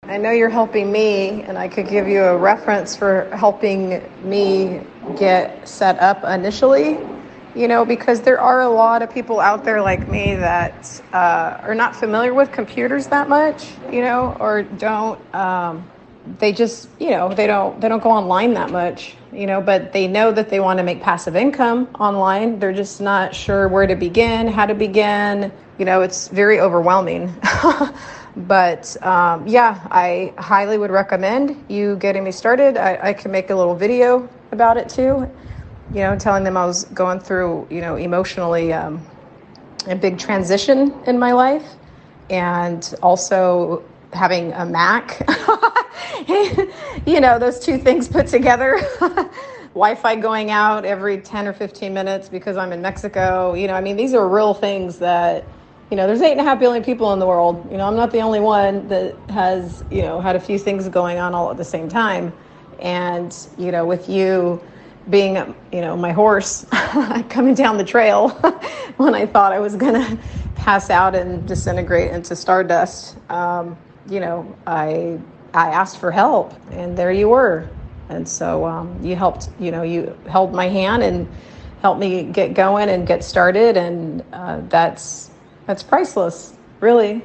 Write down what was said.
I know you're helping me, and I could give you a reference for helping me get set up initially, because there are a lot of people out there like me that are not familiar with computers that much, or don't, they just, they don't go online that much, but they know that they want to make passive income online. They're just not sure where to begin, how to begin. It's very overwhelming. But I highly would recommend you getting me started. I can make a little video about it too, telling them I was going through, emotionally a big transition in my life, and also having a Mac. Those two things put together. Wi-Fi going out every 10 or 15 minutes because I'm in Mexico. These are real things that, there's 8.5 billion people in the world. I'm not the only one that has, had a few things going on all at the same time. And, with you being, my horse coming down the trail when I thought I was going to pass out and disintegrate into stardust, I asked for help, and there you were. And so you helped, you held my hand and helped me get going and get started. And that's priceless, really.